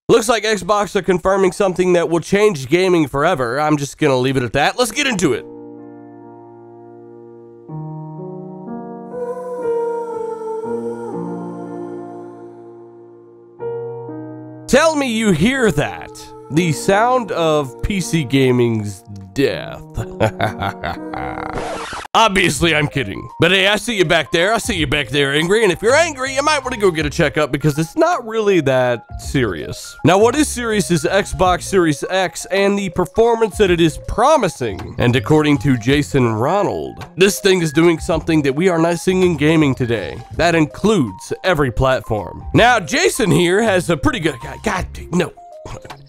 Looks like Xbox are confirming something that will change gaming forever. I'm just gonna leave it at that. Let's get into it. Tell me you hear that. The sound of PC gaming's death. Obviously, I'm kidding. But hey, I see you back there. I see you back there angry. And if you're angry, you might want to go get a checkup because it's not really that serious. Now, what is serious is Xbox Series X and the performance that it is promising. And according to Jason Ronald, this thing is doing something that we are not seeing in gaming today. That includes every platform. Now, Jason here has a pretty good...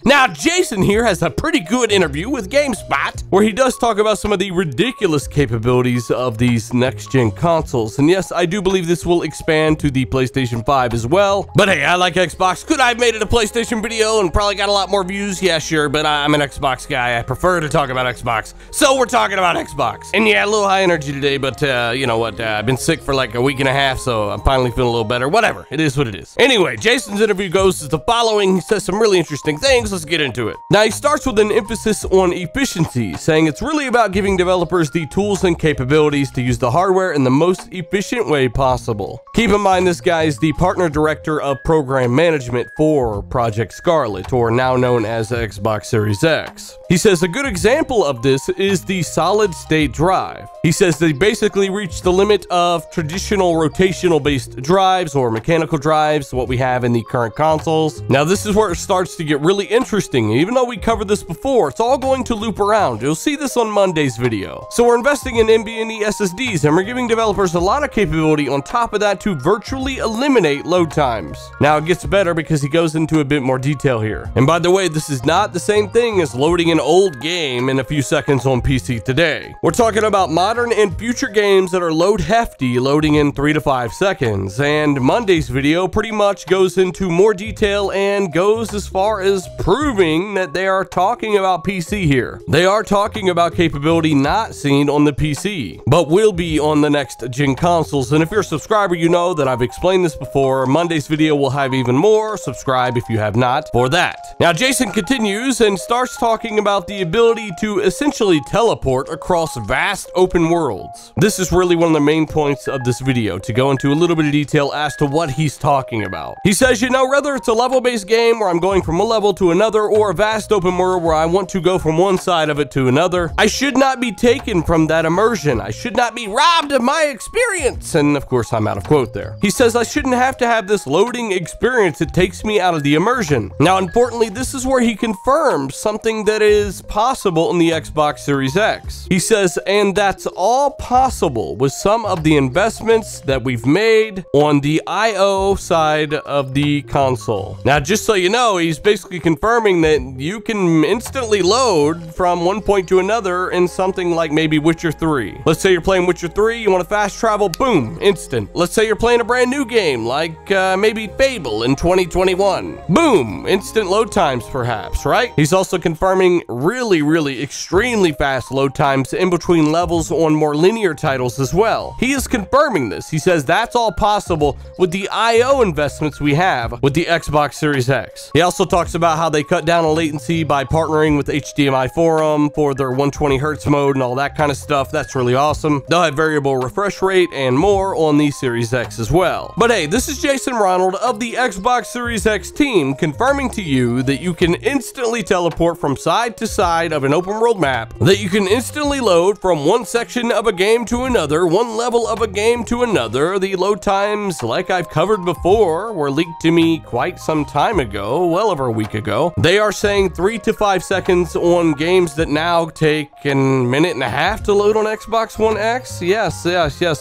Now, Jason here has a pretty good interview with GameSpot where he does talk about some of the ridiculous capabilities of these next-gen consoles. And yes, I do believe this will expand to the PlayStation 5 as well. But hey, I like Xbox. Could I have made it a PlayStation video and probably got a lot more views? Yeah, sure, but I'm an Xbox guy. I prefer to talk about Xbox. So we're talking about Xbox. And yeah, a little high energy today, but you know what? I've been sick for like a week and a half, so I'm finally feeling a little better. Whatever. It is what it is. Anyway, Jason's interview goes as the following. He says some really interesting things. Let's get into it. Now, he starts with an emphasis on efficiency, saying it's really about giving developers the tools and capabilities to use the hardware in the most efficient way possible. Keep in mind, this guy is the partner director of program management for Project Scarlett, or now known as Xbox Series X. He says a good example of this is the solid state drive. He says they basically reached the limit of traditional rotational based drives or mechanical drives, what we have in the current consoles. Now, this is where it starts to get really interesting. Even though we covered this before, it's all going to loop around. You'll see this on Monday's video. So we're investing in NVMe SSDs and we're giving developers a lot of capability on top of that to virtually eliminate load times. Now, it gets better because he goes into a bit more detail here. And by the way, this is not the same thing as loading an old game in a few seconds on PC today. We're talking about modern and future games that are load hefty, loading in 3 to 5 seconds. And Monday's video pretty much goes into more detail and goes as far as proving that they are talking about PC here. They are talking about capability not seen on the PC, but will be on the next gen consoles. And if you're a subscriber, you know that I've explained this before. Monday's video will have even more. Subscribe if you have not for that. Now, Jason continues and starts talking about the ability to essentially teleport across vast open worlds. This is really one of the main points of this video, to go into a little bit of detail as to what he's talking about. He says, you know, whether it's a level-based game where I'm going from one level to another or a vast open world where I want to go from one side of it to another, I should not be taken from that immersion. I should not be robbed of my experience. And of course, I'm out of quote there. He says I shouldn't have to have this loading experience that takes me out of the immersion. Now, importantly, this is where he confirms something that is possible in the Xbox Series X. He says, and that's all possible with some of the investments that we've made on the I/O side of the console. Now, just so you know, he's basically confirming that you can instantly load from one point to another in something like maybe Witcher 3. Let's say you're playing Witcher 3, you want to fast travel, boom, instant. Let's say you're playing a brand new game like maybe Fable in 2021. Boom, instant load times perhaps, right? He's also confirming really extremely fast load times in between levels on more linear titles as well. He is confirming this. He says that's all possible with the I/O investments we have with the Xbox Series X. He also talks about how they cut down on latency by partnering with HDMI Forum for their 120 Hz mode and all that kind of stuff. That's really awesome. They'll have variable refresh rate and more on the Series X as well. But hey, this is Jason Ronald of the Xbox Series X team confirming to you that you can instantly teleport from side to side of an open world map, that you can instantly load from one section of a game to another, one level of a game to another. The load times, like I've covered before, were leaked to me quite some time ago, well over a week ago. They are saying 3 to 5 seconds on games that now take a minute and a half to load on Xbox One X. Yes,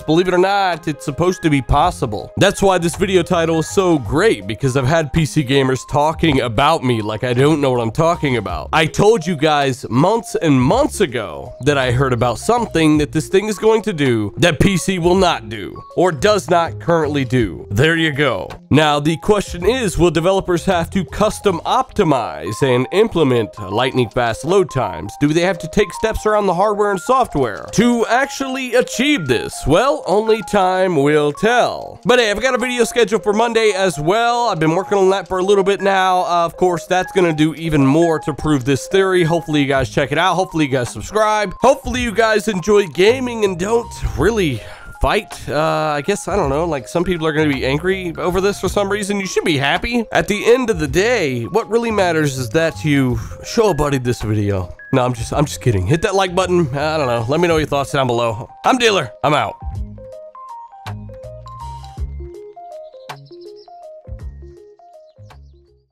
believe it or not, it's supposed to be possible. That's why this video title is so great, because I've had PC gamers talking about me like I don't know what I'm talking about. I told you guys months and months ago that I heard about something that this thing is going to do that PC will not do, or does not currently do. There you go. Now, the question is, will developers have to custom optimize and implement lightning fast load times? Do they have to take steps around the hardware and software to actually achieve this? Well, only time will tell. But hey, I've got a video scheduled for Monday as well. I've been working on that for a little bit now. Of course, that's going to do even more to prove this theory. Hopefully you guys check it out. Hopefully you guys subscribe. Hopefully you guys enjoy gaming and don't really fight. I guess, I don't know, like some people are going to be angry over this for some reason. You should be happy. At the end of the day, what really matters is that you show a buddy this video. No, I'm just kidding. Hit that like button. I don't know. Let me know your thoughts down below. I'm Dealer. I'm out.